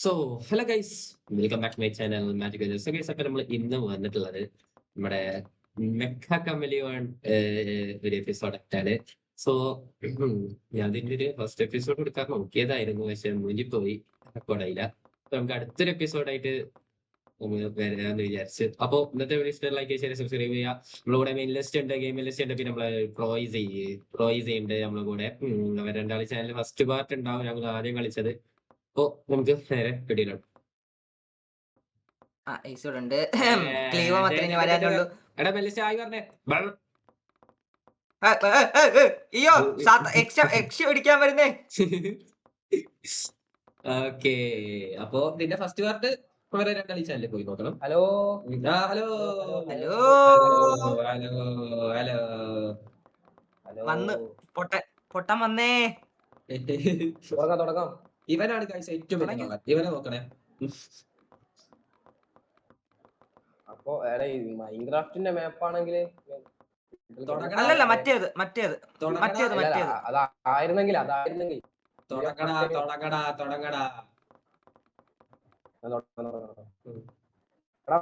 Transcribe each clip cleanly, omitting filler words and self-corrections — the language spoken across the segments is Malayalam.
So hello guys, welcome back to my channel magic guys. Guys, അപ്പോൾ നമ്മൾ ഇന്ന് വന്നിട്ടുള്ളത് നമ്മുടെ മെക്ക കമലിയോൺ ഒരു എപ്പിസോഡാണ്. സോ ഞാൻ അതിൻ്റെ ഒരു ഫസ്റ്റ് എപ്പിസോഡ് എടുക്കാൻ നോക്കിയതായിരുന്നു, പക്ഷെ മുന്നിപ്പോയി റെക്കോർഡായില്ല. അപ്പൊ നമുക്ക് അടുത്തൊരു എപ്പിസോഡായിട്ട് വരാന്ന് വിചാരിച്ചു. അപ്പോൾ ഇന്നത്തെ വീഡിയോ ലൈക്ക് ചെയ്ത് സബ്സ്ക്രൈബ് ചെയ്യുക. നമ്മുടെ കൂടെ മെയിൻ ലിസ്റ്റ് ഉണ്ട്, ഗെയിം ലിസ്റ്റ് ഉണ്ട്, പിന്നെ നമ്മളെ പ്രോയിസ് ഉണ്ട് നമ്മളെ കൂടെ. അവർ രണ്ടാളി ചാനൽ ഫസ്റ്റ് പാർട്ട് ഉണ്ടാവും, ഞങ്ങൾ ആദ്യം കളിച്ചത്. അപ്പൊ നമുക്ക് നേരെ പിടിയിലാണ്. ഉണ്ട് ക്ലീവ മാത്രമേ വരാനുള്ളൂ. എടാ മെല്ലിസ് ആയി പറഞ്ഞേ. അയ്യോ എക്സ് പിടിക്കാൻ വരുന്നേ. ഓക്കെ, അപ്പൊ നിന്റെ ഫസ്റ്റ് പാർട്ട് വേറെ രണ്ടാളി ചാനലിൽ പോയി നോക്കണം. Hello hello hello hello hello വന്ന് പൊട്ടൻ വന്നേ. തുടങ്ങാം. ഇവനാണ് കാഴ്ച ഏറ്റവും വലിയ ആള്. ഇവനെ നോക്കണേ. അപ്പൊ മൈൻക്രാഫ്റ്റിന്റെ മാപ്പ് ആണെങ്കിൽ അല്ലല്ല മറ്റേത് അതായിരുന്നെങ്കിൽ തുടങ്ങടാ.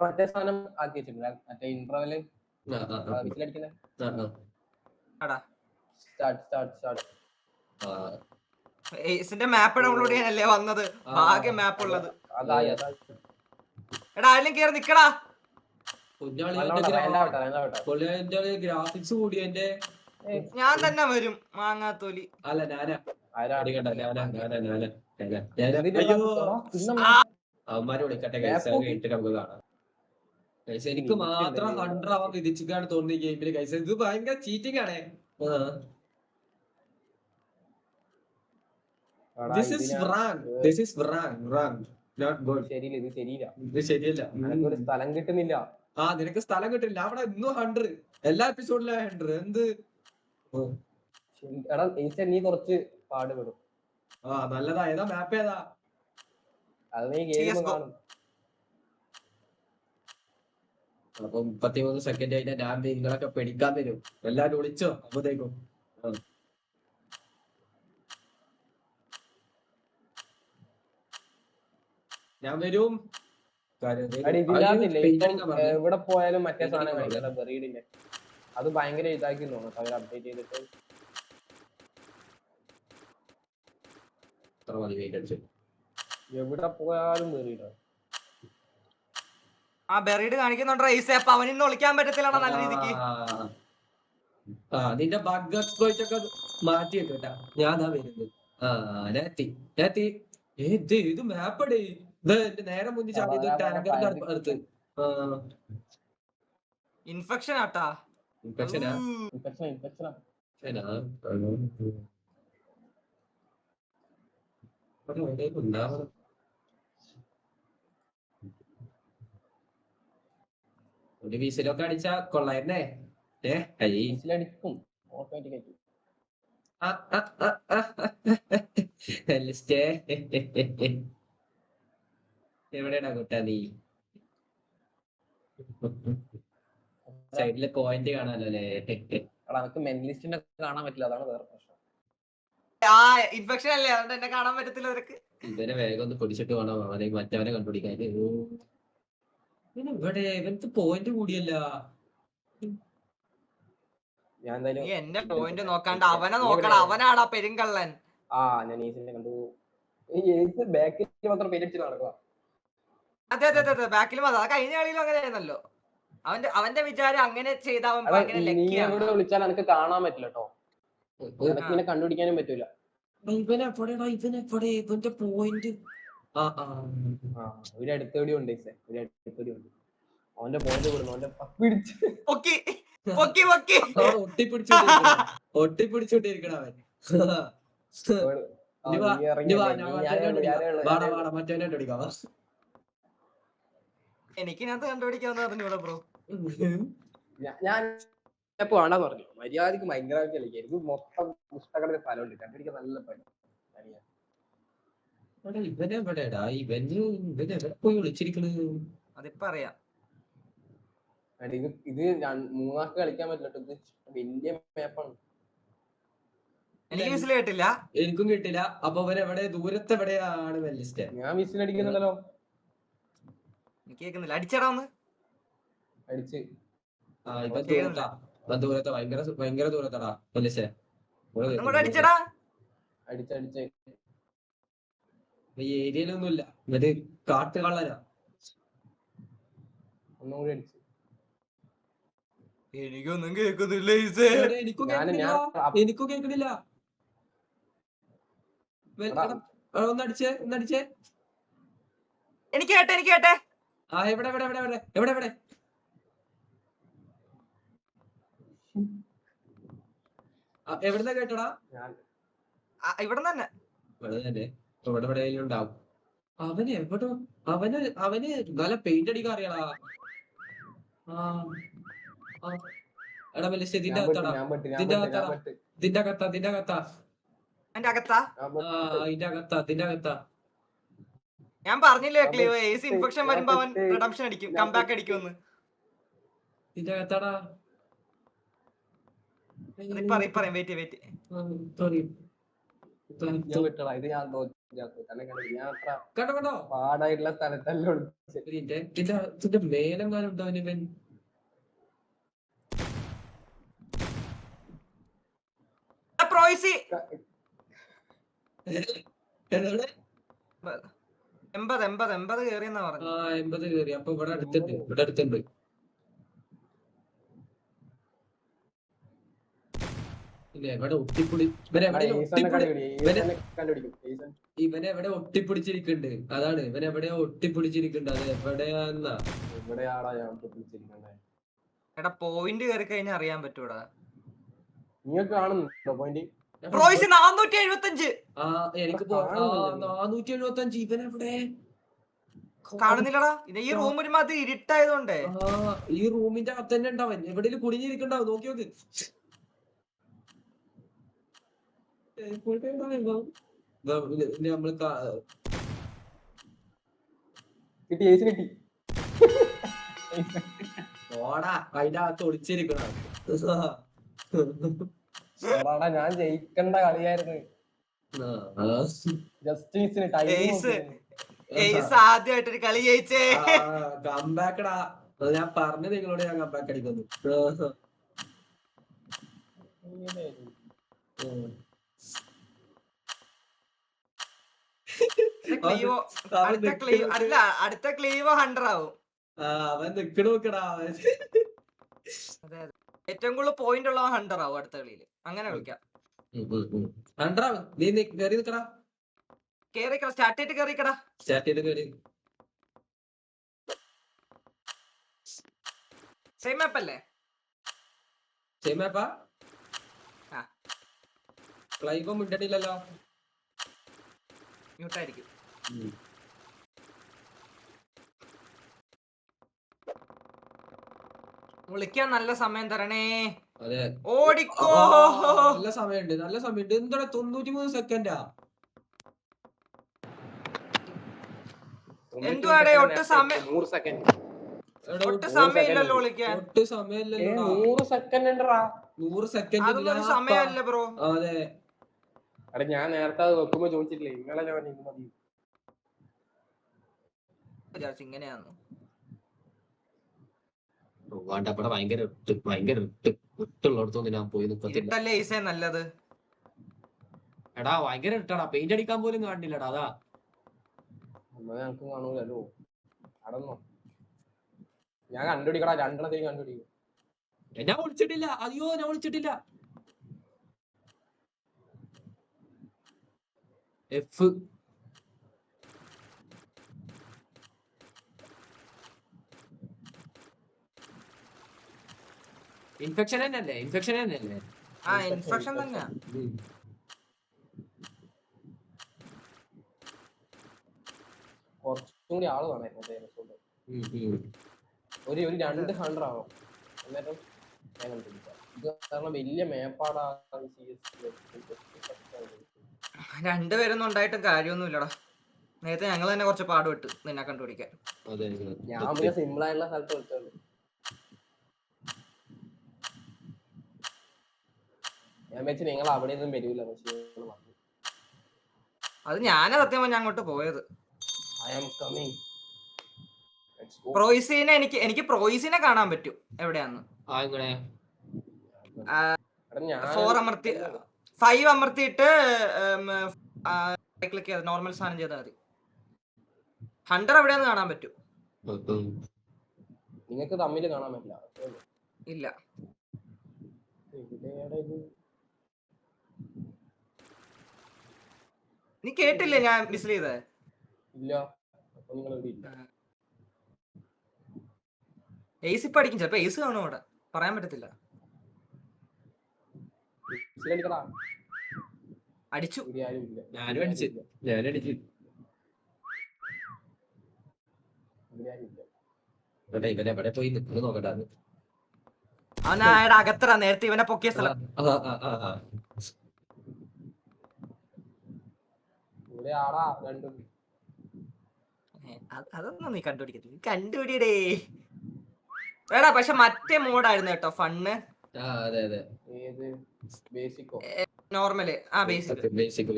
മറ്റേ സാധനം ആക്കി വെച്ചിട്ടില്ല, മറ്റേ ഇന്റർവെല് വിസിലടിക്കുന്നത്. എയ്സിന്റെ മാപ്പ് ഡൗൺലോഡ് ചെയ്യാനല്ലേ വന്നത്. ഭാഗ്യം മാപ്പ് ഉള്ളത്. എടാ ആരെങ്കിലും കേറി നിക്കടാ. ഗ്രാഫിക്സ് കൂടിയതിന്റെ ഞാൻ തന്നെ വരും മാങ്ങാത്തോലി. അല്ല ഞാനാ അവന്മാരെ വിളിക്കട്ടെ. കേട്ട് നമുക്ക് കാണാം. എനിക്ക് മാത്രം 100 ആവാൻ വിധിച്ചിട്ടാണ് തോന്നി ഗെയിമില്. കൈസ ഇത് ഭയങ്കര ചീറ്റിംഗ് ആണേ. ഒരു സ്ഥലം കിട്ടുന്നില്ല. നിനക്ക് സ്ഥലം കിട്ടില്ല. അവിടെ ഇന്നും 100, എല്ലാ എപ്പിസോഡിലും 100. എന്ത് എടാ നീ കുറച്ച് പാടുപെടും. നല്ലതാ. ഏതാ മാപ്പ് ഏതാ? അത് നീ ഗെയിം കാണും. അപ്പൊ 33 സെക്കൻഡ് ആയിട്ട് ഞാൻ നിങ്ങളൊക്കെ പിടിക്കാൻ വരും. എല്ലാരും വിളിച്ചോ അപ്പോഴത്തേക്കും. ഞാൻ വരും. എവിടെ പോയാലും മറ്റേ സാധനം കഴിക്കണം, ബെറീഡിന്റെ. അത് ഭയങ്കര ഇതാക്കി തോന്നുന്നു അവർ അപ്ഡേറ്റ് ചെയ്തിട്ട്. എവിടെ പോയാലും ബെറീഡ്. Buried കാണിക്കുന്നുണ്ടോ rice? അപ്പൊ അവനിന്ന് വിളിക്കാൻ പറ്റത്തില്ല നല്ല രീതിക്ക്. നിന്റെ ബഗ് എക്സ്പ്ലോയിറ്റ് ഒക്കെ മാറ്റി വെക്കട്ടാ. ഞാനാ വരുന്നത്. ഇത് മാപ്പടേ. എന്റെ നേരെ മുന്നിൽ ചാടിയത് ടാങ്കറിന്റെ അടുത്ത്. ഇൻഫെക്ഷൻ ആട്ടാ. ഇൻഫെക്ഷനാ. ഒരു വീസിലൊക്കെ അടിച്ചാ കൊള്ളായിരുന്നേ. അടിക്കും ഓട്ടോമാറ്റിക്കായിട്ട്. എവിടെയാടാ കുട്ടാ നീ? സൈഡില് പോയിന്റ് കാണാലോ അല്ലേ? നമുക്ക് മെന്റലിസ്റ്റിനെ കാണാൻ പറ്റില്ല, അതാണ് വേറെ പ്രശ്നം. ഇൻഫെക്ഷൻ അല്ലേ, അതുകൊണ്ട് എന്നെ കാണാൻ പറ്റത്തില്ല നിനക്ക്. ഇവനെ വേഗം ഒന്ന് പിടിച്ചിട്ട് വേണം അവനെ മറ്റവനെ കണ്ടുപിടിക്കാൻ. ഇവിടെ ഇവനക്ക് പോയിന്റ് കൂടിയല്ല. നീ എന്നെ പോയിന്റ് നോക്കാണ്ട് അവനെ നോക്കടാ. അവനാടാ പെരുങ്കള്ളൻ. ഞാൻ ഈസിനെ കണ്ടു. ബാക്കിൽ മാത്രം പേരടിച്ച് നടക്കുക. അതെ ബാക്കിൽ മാത്രം. കഴിഞ്ഞ കളിയിലും അങ്ങനെ ആയിരുന്നല്ലോ. അവന്റെ വിചാരം അങ്ങനെ ചെയ്താൽ വിളിച്ചാൽ എനിക്ക് കാണാൻ പറ്റില്ല കേട്ടോ. ഇങ്ങനെ കണ്ടുപിടിക്കാനും പറ്റൂല. ഇവന്റെ പോയിന്റ് ഒരു അടുത്തടി ഉണ്ട്. അവന്റെ പോയിന്റ് കൊടുക്കുന്നു. അവന്റെ പിടിച്ച് ഒട്ടിപ്പിടിച്ചോണ്ടിരിക്കണ അവൻ. മറ്റവനെ അടിക്കാം. എനിക്കിനകത്ത് കണ്ടുപിടിക്കാന്ന് പറഞ്ഞൂടെ ബ്രോ? ഞാൻ വേണ്ടാന്ന് പറഞ്ഞു. മര്യാദക്ക് മൈൻക്രാഫ്റ്റ് കളിക്കാം. എനിക്ക് മൊത്തം പുസ്തകത്തിന്റെ സ്ഥലമുണ്ട്, കണ്ടുപിടിക്കാൻ നല്ല പണി. അതിപ്പോ അറിയാം. ഇത് 3 കളിക്കാൻ പറ്റില്ല. ഇത് വലിയ മാപ്പാണ്. എനിക്ക് വിസിൽ കേട്ടില്ല. എനിക്കും കിട്ടില്ല. അപ്പൊ അവൻ എവിടെ ദൂരത്ത് എവിടെയാണ് വെല്ലിസ്റ്റ്? ഞാൻ വിസിലടിക്കുന്നുണ്ടല്ലോ. എനിക്ക് കേൾക്കുന്നില്ല. അടിച്ചടാ ഒന്ന്. അടിച്ച് ഇവൻ ദൂരത്താ. ഇവൻ ദൂരത്താ, ഭയങ്കര ദൂരത്താടാ വെല്ലിസ്റ്റേ. അങ്ങോട്ട് അടിച്ചടാ. അടിച്ചടിച്ച് ഈ ഏരിയയിലൊന്നുമില്ല. എന്നിട്ട് കാട്ടുകള്ളനാ. ഒന്നും കൂടി അടിച്ച്. എനിക്കൊന്നും കേൾക്കുന്നില്ല. എനിക്കും കേൾക്കണില്ല. ഒന്നടിച്ചേ. എനിക്ക് കേട്ടെ. എവിടെ എവിടുന്ന കേട്ടോടാ? ഇവിടെ തന്നെ. ഇവിടെ ഉണ്ടാവും. അവന് നല്ല പെയിന്റ് അടിക്കാൻ അറിയാടാ. എടാ വെല്ലിസ്റ്റേ ഇതിന്റെ അകത്താടാ. ഇതിന്റെ അകത്താ. ഞാൻ പറഞ്ഞില്ലേ ക്ലീവ്, ഏസി ഇൻഫെക്ഷൻ വരുമ്പോ അവൻ റിഡംഷൻ അടിക്കും, കംബാക്ക് അടിക്കുമെന്ന്. ഇതിന്റെ അകത്താടാ. പറയും വെയിറ്റ്. കണ്ടോ പാടായിട്ടുള്ള സ്ഥലത്തല്ലോ ഇതിന്റെ മേലെങ്ങാനും ഉണ്ടാവും ഇവൻ. പ്രോയ്സി 80 കേറിയെന്നാ പറഞ്ഞു. 80 കേറി. അപ്പൊ ഇവിടെ അടുത്തുണ്ട്. ഇവനെ എവിടെ ഒട്ടിപ്പിടിച്ചിരിക്കുന്നുണ്ട്. അതാണ് ഇവൻ എവിടെയോ ഒട്ടിപ്പിടിച്ചിരിക്കുന്നുണ്ട്. അത് എവിടെയാന്നാ? എടാ പോയിന്റ് കേറി കഴിഞ്ഞാൽ അറിയാൻ പറ്റൂടാ. നിങ്ങൾക്ക് കാണുന്നുണ്ടോ പോയിന്റ്? പ്രോയ്സി 475. എനിക്ക് 475. ഇവൻ എവിടെ കാണുന്നില്ലടാ. ഈ റൂമിന് അത് ഇരുട്ടായതുകൊണ്ടേ. ഈ റൂമിന്റെ അകത്ത് തന്നെ ഉണ്ടാവൻ. എവിടെയും കുടുങ്ങിയിരിക്കണ്ടാവും. നോക്കി നോക്ക്. നമ്മള് കിട്ടി. ഓടാ അതിന്റെ അകത്ത് ഒളിച്ചിരിക്കണ. ഞാൻ ജയിക്കേണ്ട കളിയായിരുന്നു. ജസ്റ്റിസിന് ആദ്യമായിട്ടൊരു കളി ജയിച്ചേ. കംബാക്കടാ. ഞാൻ പറഞ്ഞു നിങ്ങളോട്, ഞാൻ കംബാക്ക് അടിക്കുന്നു. അടുത്ത ക്ലീവോ 100 ആവും. അവൻ നിക്കണോക്കടാ. ഏറ്റവും കൂടുതൽ പോയിന്റ് ഉള്ളവൻ 100 ആവും അടുത്ത കളിയിൽ. അങ്ങനെ കളിക്കാം. സ്റ്റാർട്ട് ചെയ്തിട്ട് കേറിക്കടാ. സെയിം മാപ്പ് അല്ലേ? സെയിം മാപ്പാ. ക്ലൈബോ മിണ്ടണില്ലല്ലോ. മ്യൂട്ടായിരിക്കും. വിളിക്കാൻ നല്ല സമയം തരണേ. ഓടിക്കോ. നല്ല സമയമുണ്ട്. എന്താ 93 സെക്കൻഡാ? എന്തുവാടേ ഒട്ടും സമയം. 100 സെക്കൻഡ്. ഒട്ടും സമയമില്ലല്ലോ വിളിക്കാൻ. 100 സെക്കൻഡ്. 100 സെക്കൻഡ് അതൊന്നും സമയമല്ല ബ്രോ. അതെ. അവിടെ ഞാൻ നേരത്തെ അത് വെക്കുമ്പോ ചോദിച്ചിട്ടില്ലേ നിങ്ങളെ ഇങ്ങനെയാന്ന്. ഭയങ്കര ഇട്ടുള്ളടത്തൊന്നും ഞാൻ പോയി നിൽക്കത്തില്ല. നല്ലത് എടാ ഭയങ്കര ഇട്ടാടാ. പെയിന്റ് അടിക്കാൻ പോലും കാണില്ലടാ. അതാ ഞങ്ങക്ക് കാണൂലോ. അടന്നോ ഞാൻ കണ്ടുപിടിക്കടാ. 2 കണ്ടുപിടിക്കും. ഞാൻ വിളിച്ചിട്ടില്ല. അയ്യോ ഞാൻ വിളിച്ചിട്ടില്ല. എഫ് ഇൻഫെക്ഷൻ തന്നെയല്ലേ? ഇൻഫെക്ഷൻ തന്നെയല്ലേ? ഇൻഫെക്ഷൻ തന്നെയാ. കുറച്ചും കൂടി ആള് വേണമായിരുന്നു. ഒരു 200 ആവും. എന്നിട്ടും ഞാൻ കണ്ടുപിടിക്കാം. ഇത് കാരണം വലിയ മേപ്പാടാ. 2 പേരൊന്നും ഉണ്ടായിട്ടും കാര്യമൊന്നുമില്ലടാ. നേരത്തെ ഞങ്ങൾ തന്നെ കുറച്ച് പാടുപെട്ട് നിന്നെ കണ്ടുപിടിക്കാൻ. ഞാൻ പിന്നെ സിമ്പിൾ ആയിട്ടുള്ള സ്ഥലത്ത് വെച്ചോളൂ. ഞാൻ വെച്ച് നിങ്ങൾ അവിടെ ഒന്നും വരൂല, പക്ഷേ അത് ഞാനാ സത്യം പറഞ്ഞ അങ്ങോട്ട് പോയത്. I am coming. പ്രോയിസിനെ എനിക്ക് പ്രോയിസിനെ കാണാൻ പറ്റും എവിടെയാന്ന്. ഇങ്ങനെ 4 അമർത്തി 5 അമർത്തിയിട്ട് ക്ലിക്ക് ചെയ്ത് നോർമൽ സാധനം ചെയ്താൽ മതി. ഹണ്ടർ എവിടെയാന്ന് കാണാൻ പറ്റും. നിങ്ങൾക്ക് തമ്മിൽ കാണാൻ പറ്റില്ല. ഇല്ല നീ കേട്ടില്ലേ ഞാൻ മിസ് ചെയ്തേ? ഇല്ല. അപ്പൊ നിങ്ങൾ എവിടെ ഇല്ല? എയ്സ് ഇപ്പൊ അടിക്കും, ചിലപ്പോ എയ്സ് കാണും അവിടെ, പറയാൻ പറ്റത്തില്ല. അടിച്ചു. ഞാനും അടിച്ചു. ഇവനെവിടെ പോയി നിൽക്കുന്നു നോക്കട്ടെ. അവൻ അയാളുടെ അകത്തറ നേരത്തെ ഇവനെ പൊക്കിയ സ്ഥലം. അതൊന്നും നീ കണ്ടുപിടിക്കത്തില്ല, കണ്ടുപിടിയടേ വേടാ. പക്ഷെ മറ്റേ മോഡായിരുന്നു കേട്ടോ ഫണ്ണ്. നോർമല് ബേസിക്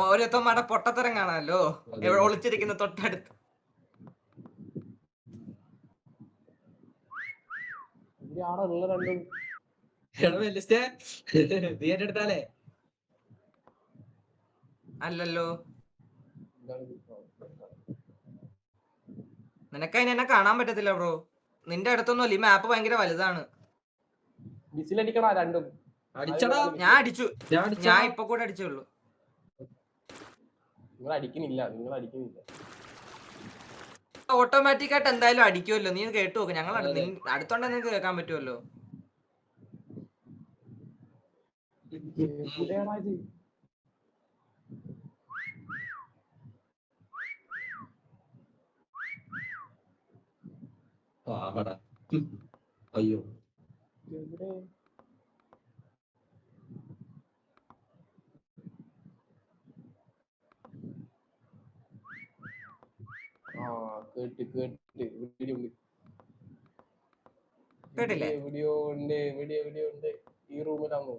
ഓരോരുത്തന്മാരുടെ പൊട്ടത്തരം കാണാമല്ലോ എവിടെ ഒളിച്ചിരിക്കുന്ന തൊട്ടടുത്ത്. അല്ലല്ലോ നിനക്കതിന് എന്നെ കാണാൻ പറ്റത്തില്ല ബ്രോ. നിന്റെ അടുത്തൊന്നും ഈ മാപ്പ് ഭയങ്കര വലുതാണ്. ഞാൻ അടിച്ചു, ഞാൻ ഇപ്പൊ കൂടെ അടിച്ചുള്ളൂ. ഓട്ടോമാറ്റിക് ആയിട്ട് എന്തായാലും അടിക്കുമല്ലോ, നീ കേട്ടു നോക്ക്. ഞങ്ങൾ അടുത്തോണ്ടെ നിനക്ക് കേൾക്കാൻ പറ്റുമല്ലോ. അയ്യോ കേട്ടില്ലേ? വീഡിയോ ഉണ്ട് ഈ റൂമിലാണോ?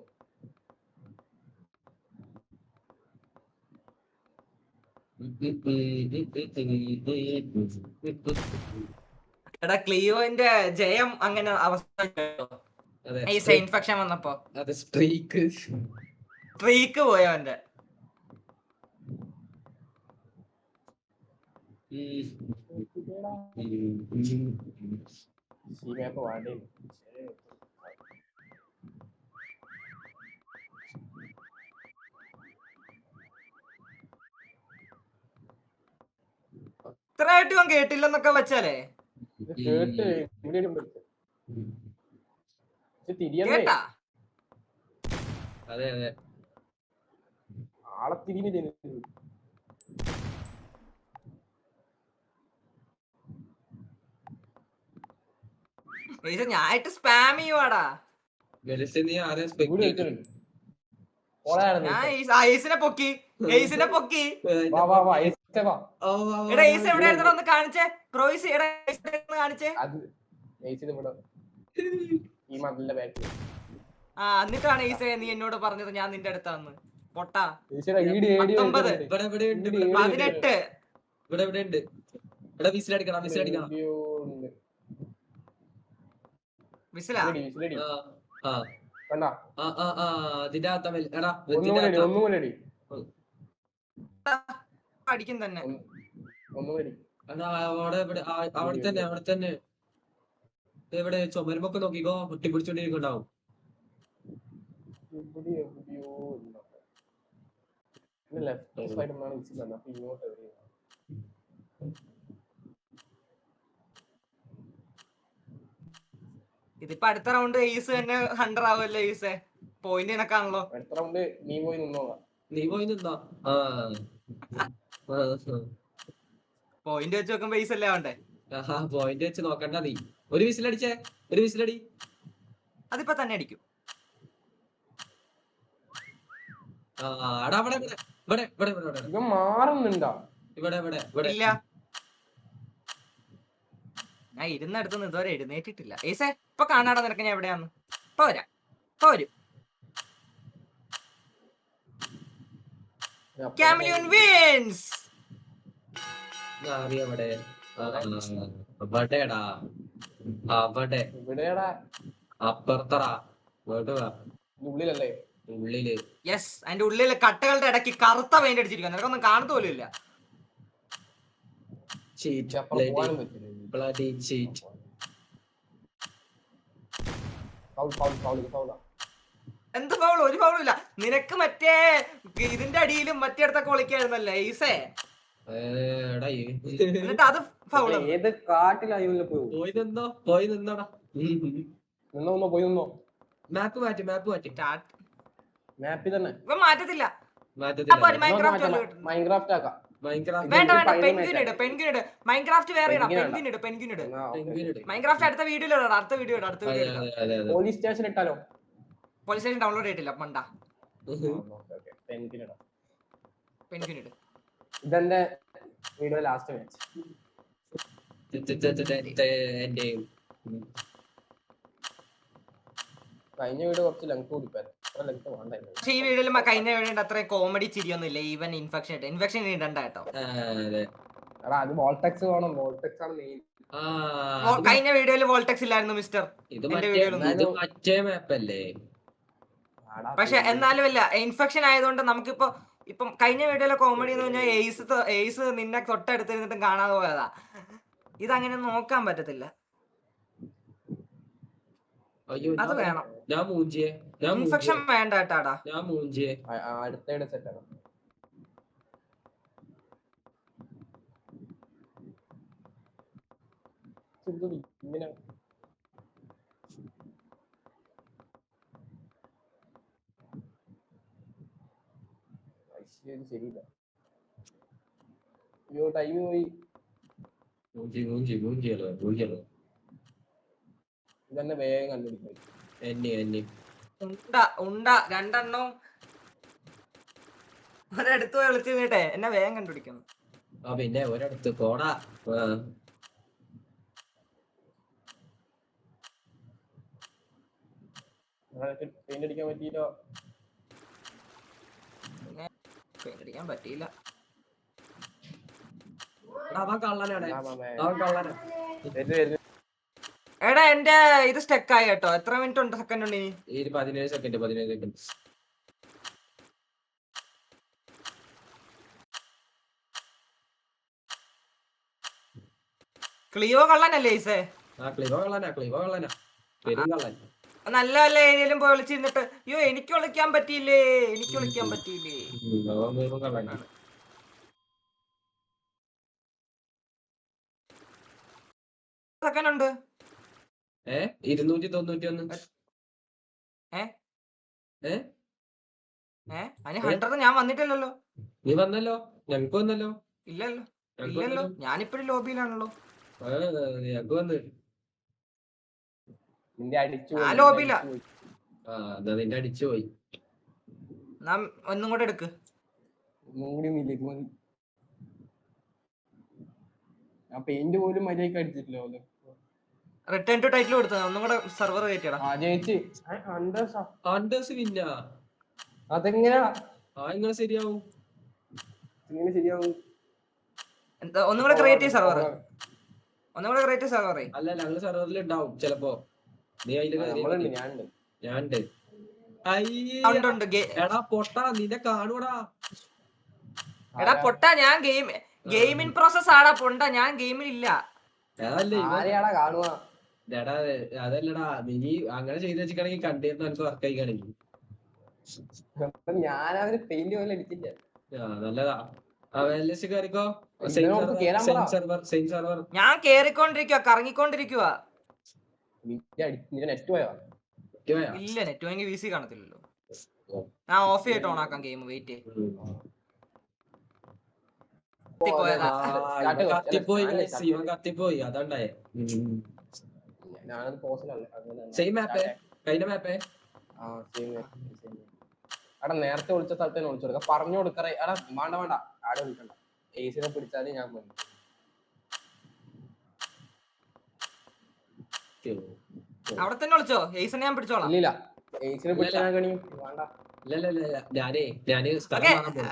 എടാ ക്ലിയോന്റെ ജയം അങ്ങനെ അവസ്ഥ ഇൻഫെക്ഷൻ വന്നപ്പോ സ്ട്രീക്ക് പോയവന്റെ. ഇത്രയായിട്ടും അവൻ കേട്ടില്ലെന്നൊക്കെ വെച്ചാലേ കേട്ടാ. അതെ ആളെ തിരിഞ്ഞു ഞാനായിട്ട് സ്പാം ചെയ്യുവാടാ. ഞാൻ ഐസിനെ പൊക്കി. എടാ ഐസ് എവിടെയായിരുന്നു ഒന്ന് കാണിച്ചേ. പ്രോയിസ് കാണിച്ചേ. എന്നിട്ടാണ് ഈസെ നീ എന്നോട് പറഞ്ഞത് ഞാൻ നിന്റെ അടുത്താന്ന്. പൊട്ടാ 19 18 വിസിലാ അടിക്കും തന്നെ. അവിടെ തന്നെ എവിടെ ചുമരുമൊക്കെ നോക്കിക്കോ, പൊട്ടിപ്പിടിച്ചോണ്ടിരിക്കുന്നുണ്ടാവും. ഇതിപ്പോ അടുത്ത റൗണ്ട് ഈസ് തന്നെ 100 ആവുമല്ലോ. ഈസെ പോയിന്റ് നിനക്കാണല്ലോ. നീ പോയി നിന്നോ? പോയിന്റ് വെച്ച് നോക്കുമ്പോ ഈസ് അല്ലേ വേണ്ടേ? പോയിന്റ് വെച്ച് നോക്കണ്ട. നീ ഒരു വിസിലടിച്ചേ, ഒരു വിസിലടി. അതിപ്പോ തന്നെ അടിക്കും. മാറുന്നുണ്ടോ? ഇല്ല, ഞാൻ ഇരുന്നടുത്തൊന്നും ഇതുവരെ എഴുന്നേറ്റിട്ടില്ല. ഈസെ ഇപ്പൊ കാണാടാ നിനക്ക് ഞാൻ എവിടെയാന്ന്. ഇപ്പൊ വരും. Chameleon wins. അവിടെ അവിടെടാ അവിടെ ഇവിടെയാടാ അപ്പുറത്തടാ ഉള്ളിലല്ലേ? ഉള്ളില്. യെസ്, അതിന്റെ ഉള്ളിലെ കട്ടകളുടെ ഇടയ്ക്ക് കറുത്ത പെയിന്റ് അടിച്ചിരിക്കുന്നു. നിനക്കൊന്നും കാണുന്ന പോലും ഇല്ല. Cheat, അപ്പുറം പോകാനും bloody, പറ്റില്ല. bloody cheat. എന്ത് ഫൗള്? ഒരു ഫൗളും ഇല്ല. നിനക്ക് മറ്റേ ഇതിന്റെ അടിയിലും മറ്റേ അടുത്തൊക്കെ വിളിക്കായിരുന്നല്ലേ ഈസേ, എന്നിട്ട് അത് ഫൗള്. ഏത് കാട്ടിലായി പോയി നിന്നോടാ. പോയി നിന്നോ. മാപ്പ് മാറ്റി മാപ്പിൽ തന്നെ ഇപ്പൊ മാറ്റത്തില്ല. മൈൻക്രാഫ്റ്റ് ആക്കാം. വേണ്ട പെൻഗ്വിൻ ഇട്. മൈൻക്രാഫ്റ്റ് വേറെ ഇടാം. പെൻഗ്വിൻ ഇട്. മൈൻക്രാഫ്റ്റ് അടുത്ത വീഡിയോ ഇടാം. പോലീസ് സ്റ്റേഷൻ ഇട്ടാലോ? പോലീസ് സ്റ്റേഷൻ ഡൗൺലോഡ് ചെയ്തിട്ടില്ല മണ്ട. പെൻഗ്വിൻ ഇട്. ഇതെന്റെ വീഡിയോ ലാസ്റ്റ് മാച്ച്. കഴിഞ്ഞ വീഡിയോ കുറച്ച് ലെങ്ത് കൂടിപ്പായിരുന്നു. പക്ഷെ ഈ വീഡിയോയിൽ കഴിഞ്ഞ വീഡിയോന്റെ അത്ര കോമഡി ചിരിയൊന്നും ഇല്ല. ഈവൻ ഇൻഫെക്ഷൻ ഇടണ്ട കേട്ടോ. അത് വോൾടെക്സ് വേണം. വോൾടെക്സ് ആണ് മെയിൻ. കഴിഞ്ഞ വീഡിയോയിൽ വോൾടെക്സ് ഇല്ലായിരുന്നു മിസ്റ്റർ. പക്ഷെ എന്നാലും ഇല്ല, ഇൻഫെക്ഷൻ ആയതുകൊണ്ട് നമുക്കിപ്പോ ഇപ്പം കഴിഞ്ഞ വീഡിയോയിലെ കോമഡി എന്ന് പറഞ്ഞാൽ എയ്സ് നിന്നെ തൊട്ടടുത്തിരുന്നിട്ടും കാണാതെ പോയതാ. ഇതങ്ങനെ നോക്കാൻ പറ്റത്തില്ല. അത് വേണം. ഇൻഫെക്ഷൻ വേണ്ട കേട്ടാടാ. അടുത്തയുടെ സെറ്റ് ആണ്. ഇങ്ങനെ ശരിയില്ല. അയ്യോ ടൈം പോയി. ഇതന്നെ വേഗം കണ്ടുപിടിക്കും. ഉണ്ട രണ്ടെണ്ണം ഒരടുത്ത് പോയി വിളിച്ചു കേട്ടെ എന്നെ വേഗം കണ്ടുപിടിക്കണം. പിന്നെ ഒരടുത്ത് പോടാ. പെയിന്റ് അടിക്കാൻ പറ്റിയില്ലോ. പെയിന്റ് അടിക്കാൻ പറ്റിയില്ല. എടാ എന്റെ ഇത് സ്റ്റക്ക് ആയി കേട്ടോ. എത്ര മിനിറ്റ് ഉണ്ട്? സെക്കൻഡ് ഉണ്ട് ഇനി? 17 സെക്കൻഡ്. ക്ലിയോ കള്ളനല്ലേ ഈസേ? ക്ലിയോ കള്ളനാ. നല്ല നല്ല ഏരിയയിലും പോയി വിളിച്ചിരുന്നിട്ട് അയ്യോ എനിക്ക് വിളിക്കാൻ പറ്റിയില്ലേ. സെക്കൻഡ് ഉണ്ട്. 291. അതിന് 100 ഞാൻ വന്നിട്ടില്ലല്ലോ. നീ വന്നല്ലോ. ഞങ്ങക്ക് വന്നല്ലോ. ഇല്ലല്ലോ ഞാനിപ്പോഴും ലോബിയിലാണല്ലോ. ഞങ്ങക്ക് വന്ന് ലോബിയില. നിന്റെ അടിച്ചു പോയി. ഒന്നും കൂടെ എടുക്ക്. പെയിന്റ് പോലും മര്യാദക്ക് അടിച്ചിട്ടില്ലോ. റിട്ടേൺ ടു ടൈറ്റിൽ കൊടുത്തത് ഒന്നും കൂടെ സെർവർ കയറ്റിയടാ. അതെങ്ങനെയാ ശരിയാവും? ഒന്നും കൂടെ ക്രിയേറ്റ് ചെയ്യ സെർവർ. അല്ല ഞങ്ങള് സെർവറിൽ ഉണ്ടാവും ചിലപ്പോ. ഞാനുണ്ട്. എടാ പൊട്ടാ നിന്നെ കാണൂടാ. എടാ പൊട്ടാ ഞാൻ ഗെയിമിൻ പ്രോസസ് ആടാ പൊണ്ട. ഞാൻ ഗെയിമിൽ ഇല്ല. അതല്ലടാ നീ അങ്ങനെ ചെയ്ത് വെച്ചിട്ടാണെങ്കിൽ കണ്ടിരുന്ന എനിക്ക് വർക്കായി കാണെങ്കിൽ ഞാനതിന് പെയിന്റ് പോലെ അടിച്ചില്ല. നല്ലതാ. ഞാൻ കറങ്ങിക്കൊണ്ടിരിക്കുക. ഇല്ല നെറ്റ് വാങ്ങി VC കാണത്തില്ലല്ലോ. ഞാൻ ഓഫ് ചെയ്തിട്ട് ഓണാക്കാം ഗെയിം. വെയിറ്റ് കത്തിപ്പോയി അതുണ്ടായേ. എടാ നേരത്തെ വിളിച്ച സ്ഥലത്ത് തന്നെ വിളിച്ചു കൊടുക്ക. പറഞ്ഞു കൊടുക്കറേ. എടാ വേണ്ട ആടെ വിളിക്കണ്ട. ഏസിനെ പിടിച്ചാല് ഞാൻ വന്നു. അവിടെ തന്നെ വിളിച്ചോ? ഏസിനെ ഞാൻ പിടിച്ചോളാം. ഇല്ല ഏസിനെ പിടിച്ചാൽ വേണ്ട. ഇല്ല ഞാന് സ്ഥലം ഓക്കെ വാങ്ങാൻ പോകും.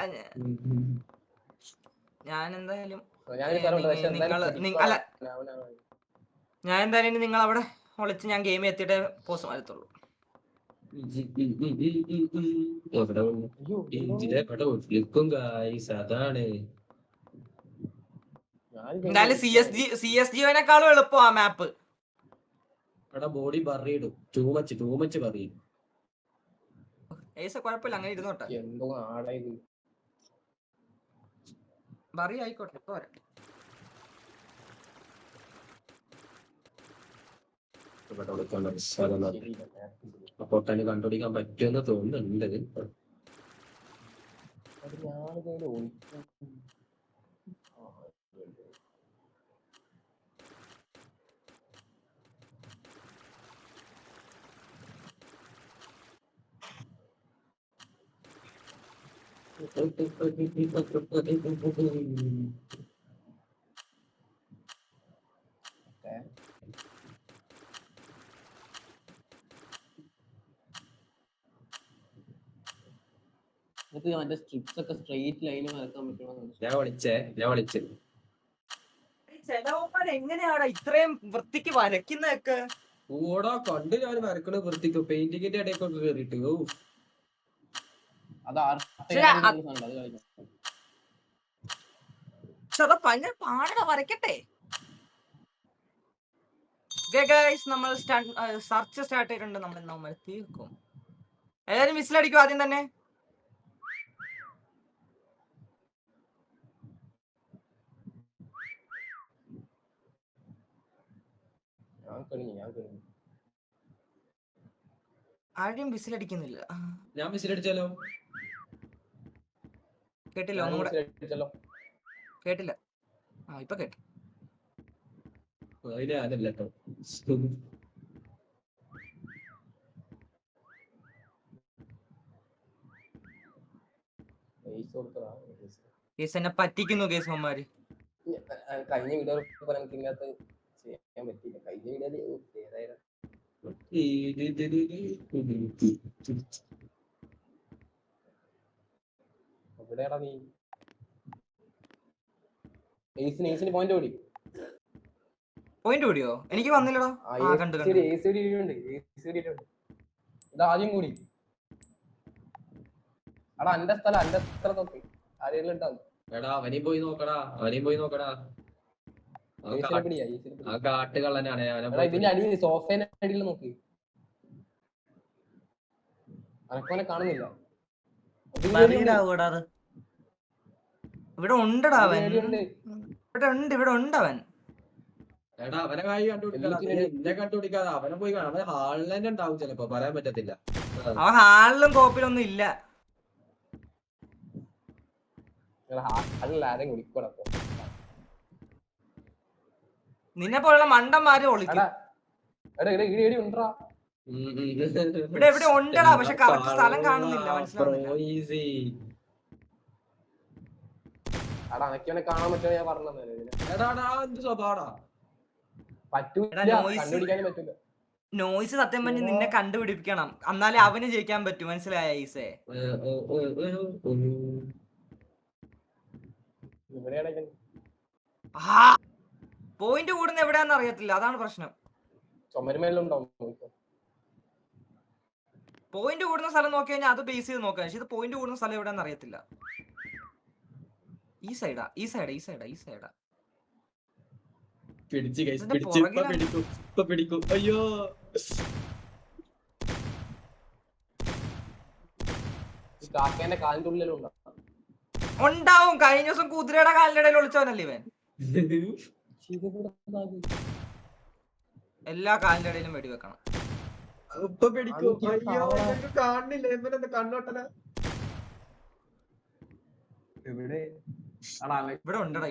ഞാൻ എന്തായാലും ഞാൻ ഈ സ്ഥലമുണ്ട് പക്ഷെ അല്ല ഞാൻ എന്തായാലും ഇനി നിങ്ങൾ അവിടെ ഒളിച്ച് ഞാൻ ഗെയിം എത്തിയിട്ടേ പോസ്റ്റ് വരത്തുള്ളൂ. അതാണ് എന്തായാലും CSGO-നേക്കാളും എളുപ്പം ആ മാപ്പ്. ബോഡി ബറിയിടും. ടൂ മച്ച് ബറിയും. കുഴപ്പമില്ല, അങ്ങനെ ഇരുന്നോട്ടെ. എന്തോ ആടായത് ബറി ആയിക്കോട്ടെ. പോരെ അപ്പൊ തന്നെ കണ്ടുപിടിക്കാൻ പറ്റുമെന്ന് തോന്നുന്നുണ്ട്. സ്ട്രിപ്സ് ഒക്കെ സ്ട്രെയിറ്റ് ലൈനിൽ വരക്കാൻ പറ്റുമോ? ഞാൻ വിളിച്ചേ എങ്ങനെയാടാ ഇത്രയും വൃത്തിക്ക് വരയ്ക്കുന്നതൊക്കെ? ഓടാ കണ്ട് ഞാൻ വരക്കണ വൃത്തിക്ക് പെയിന്റിങ്ങിന്റെ ഇടയ്ക്കൊക്കെ കേറിട്ട്. ഭയങ്കര പാട വരയ്ക്കട്ടെ. നമ്മൾ സെർച്ച് സ്റ്റാർട്ട് ചെയ്തിട്ടുണ്ട്. നമ്മൾ തീർക്കും. എല്ലാരും വിസിലടിക്കും ആദ്യം തന്നെ. ആരും വിസിലടിക്കുന്നില്ല. ഞാൻ വിസിലടിച്ചാലോ? കേട്ടില്ല, ഒന്നുകൂടെ കേട്ടില്ല. ഇപ്പൊ കേട്ടു. അതിനല്ലോ എന്നെ പറ്റിക്കുന്നു കേസുമാര്. കഴിഞ്ഞ വീഡിയോ ചെയ്യാൻ പറ്റില്ല. കഴിഞ്ഞ വീഡിയോ എവിടെയാടാ നീ? പോയിന്റ് കൂടിയോ? എനിക്ക് വന്നില്ലടാ. ആദ്യം കൂടി എടാ എന്റെ സ്ഥലം നോക്കി ആരെങ്കിലും ഉണ്ടാവും. എടാ അവനെയും പോയി നോക്കടാ. ആ കാട്ടുകള്ളനാണ്. ഇതിന്റെ അടിയിൽ സോഫേന്റെ അടിയിൽ നോക്കി. അനക്കോനെ കാണുന്നില്ല. ഇവിടെ ഉണ്ടടാ അവൻ. ഇവിടെ ഉണ്ടവൻ. എടാ അവനെ കായി കണ്ടുപിടിക്കാതെ അവനെ പോയി കാണാം. അവൻ ഹാളിൽ തന്നെ ഉണ്ടാവും ചിലപ്പോ, പറയാൻ പറ്റത്തില്ല. അവൻ ഹാളിലും കോപ്പിലൊന്നും ഇല്ല. നിന്നെ പോലുള്ള മണ്ടന്മാര് ഒളിക്കും. ഇവിടെ എവിടെ ഉണ്ടടാ, പക്ഷെ കറക്റ്റ് സ്ഥലം കാണുന്നില്ല, മനസ്സിലാവുന്നില്ല. കാണാൻ പറ്റുമോ ഞാൻ പറഞ്ഞത്? നോയ്സ് സത്യം പറഞ്ഞ് നിന്നെ കണ്ടുപിടിപ്പിക്കണം, എന്നാലേ അവന് ജയിക്കാൻ പറ്റും, മനസ്സിലായ ഈസേ? പോയിന്റ് കൂടുന്ന എവിടെയാന്ന് അറിയത്തില്ല, അതാണ് പ്രശ്നം. പോയിന്റ് കൂടുന്ന സ്ഥലം നോക്കി കഴിഞ്ഞാൽ അത് ബേസ് ചെയ്ത് നോക്കാം. പക്ഷെ ഇത് പോയിന്റ് കൂടുന്ന സ്ഥലം എവിടെയാന്ന് അറിയത്തില്ല. ഈ സൈഡാ. പിടിക്കും. അയ്യോ ഉണ്ടാവും. കഴിഞ്ഞ ദിവസം കുതിരയുടെ കാലിന്റെ ഇടയിൽ ഒളിച്ചവനല്ലേ ഇവൻ. എല്ലാ കാലിന്റെ ഇടയിലും വെടിവെക്കണം. ഇവിടെ ഉണ്ടടാ.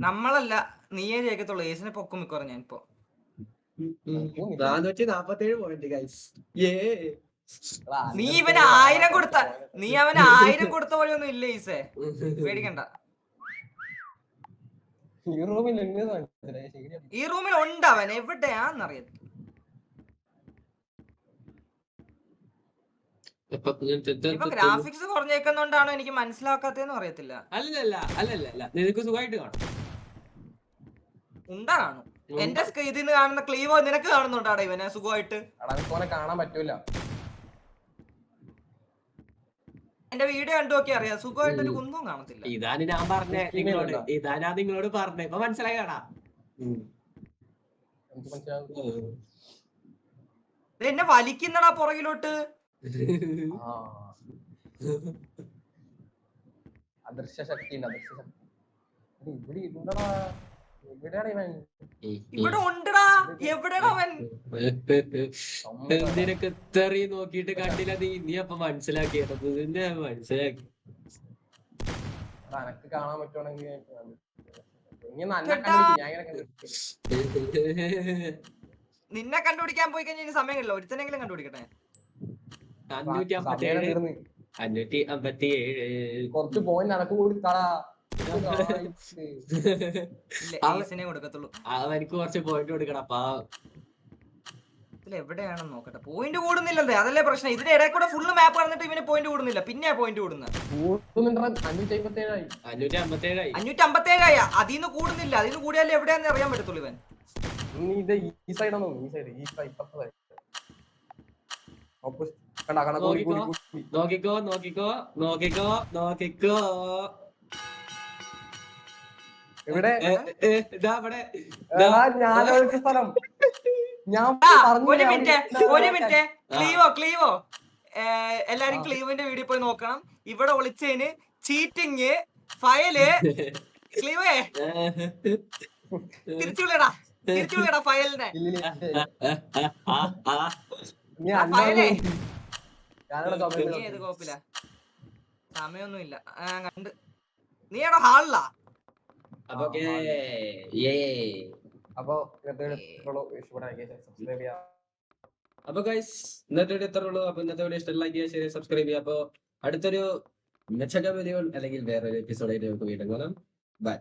നമ്മളല്ല, നീയേ ജയിക്കത്തുള്ളൂ. ഏസിനെ പൊക്കും മിക്കവാറും ഞാൻ ഇപ്പൊ. 447 പോയിന്റ് ഗൈസ്. നീ ഇവന് 1000 കൊടുത്ത, നീ അവന് 1000 കൊടുത്ത പോലെയൊന്നും ഇല്ല ഈസേ, പേടിക്കണ്ട. ഈ റൂമിൽ ഉണ്ടെന്ന് മനസ്സിലായി. ശരിയാ. ഈ റൂമിൽ ഉണ്ട് അവൻ, എവിടെയാന്നറിയത്തില്ല. ഇപ്പൊ ഗ്രാഫിക്സ് കുറഞ്ഞേക്കുന്നോണ്ടാണോ എനിക്ക് മനസ്സിലാക്കാത്തതെന്ന് അറിയത്തില്ല. അല്ലല്ല നിനക്ക് സുഖമായിട്ട് കാണും. ഉണ്ടാ കാണും. എന്റെ ഇതിന്ന് കാണുന്ന ക്ലീവോ നിനക്ക് കാണുന്നുണ്ടാടാ ഇവനെ സുഖമായിട്ട്? അടക്കോനെ കാണാൻ പറ്റൂല. എന്റെ വീഡിയോ കണ്ടു നോക്കി അറിയാം, സുഖമായിട്ട് ഒരു കുന്തവും കാണത്തില്ല. ഇതാണ് ഞാൻ പറഞ്ഞേ നിങ്ങളോട്, ഇതാ നിങ്ങളോട് പറഞ്ഞേ. ഇപ്പൊ മനസ്സിലായടാ? എനിക്ക് മനസ്സിലാവും. എന്നെ വലിക്കുന്നടാ പുറകിലോട്ട്. അദൃശ്യ ശക്തി ഉണ്ട്, അദൃശ്യ ശക്തി. ഇവിടെ ഉണ്ടടാ. എവിടെയാണ് ഇവൻ? ഇവിടെ ഉണ്ടടാ. എവിടെയാണ് അവൻ? നിനക്ക് തെറി നോക്കിയിട്ട് കണ്ടില്ല നീ അപ്പൊ മനസ്സിലാക്കിയത്. നിന്നെ മനസ്സിലാക്കി. അനക്ക് കാണാൻ പറ്റുവാണെങ്കിൽ നിന്നെ കണ്ടുപിടിക്കാൻ പോയി കഴിഞ്ഞാൽ ഇനി സമയമില്ല. ഒരുത്തനെങ്കിലും കണ്ടുപിടിക്കട്ടെ. 557. കുറച്ച് പോയിന്റ് അനക്ക് കൊടുത്താടാ. കൊടുക്കത്തുള്ളൂ. അവനിക്ക് കുറച്ച് പോയിന്റ് കൊടുക്കണം. അപ്പൊ എവിടെയാണെന്ന് നോക്കട്ടെ. പോയിന്റ് കൂടുന്നില്ലല്ലേ, അതല്ലേ പ്രശ്നം. ഇതിന്റെ ഇടയിൽ കൂടെ ഫുള്ള് മാപ്പ് കടന്നിട്ട് ഇവന് പോയിന്റ് കൂടുന്നില്ല. പിന്നെ പോയിന്റ് കൂടുന്നത് 557 അതിന്ന് കൂടുന്നില്ല. അതിന്ന് കൂടിയാലേ എവിടെയാന്ന് അറിയാൻ പറ്റത്തുള്ളൂ ഇവൻ. ഈ സൈഡാണോ? ഈ സൈഡ്, ഈ ഇപ്പുറത്തെ സൈഡ്. നോക്കിക്കോ. ഇവിടെ സ്ഥലം ഒരു മിനിറ്റ്. ക്ലീവോ എല്ലാരും ക്ലീവിന്റെ വീഡിയോ പോയി നോക്കണം. ഇവിടെ ഒളിച്ചതിന് ചീറ്റിങ് ഫയല്. ക്ലീവേ തിരിച്ചുവിളിയടാ ഫയലിനെ. ഏത് കോപ്പില? സമയൊന്നുമില്ല. കണ്ട് നീയാണോ ഹാളിലാ? അപ്പൊ ഗൈസ് ഇന്നത്തെ വീഡിയോ ഇത്രേ ഉള്ളൂ. അപ്പൊ ഇന്നത്തെ വീഡിയോ ഇഷ്ടം ലൈക്ക് ചെയ്യുക, ഷെയർ, സബ്സ്ക്രൈബ് ചെയ്യുക. അപ്പൊ അടുത്തൊരു മെച്ചക വീഡിയോ അല്ലെങ്കിൽ വേറൊരു എപ്പിസോഡായിട്ട് നമുക്ക് വീണ്ടും കാണാം. ബൈ.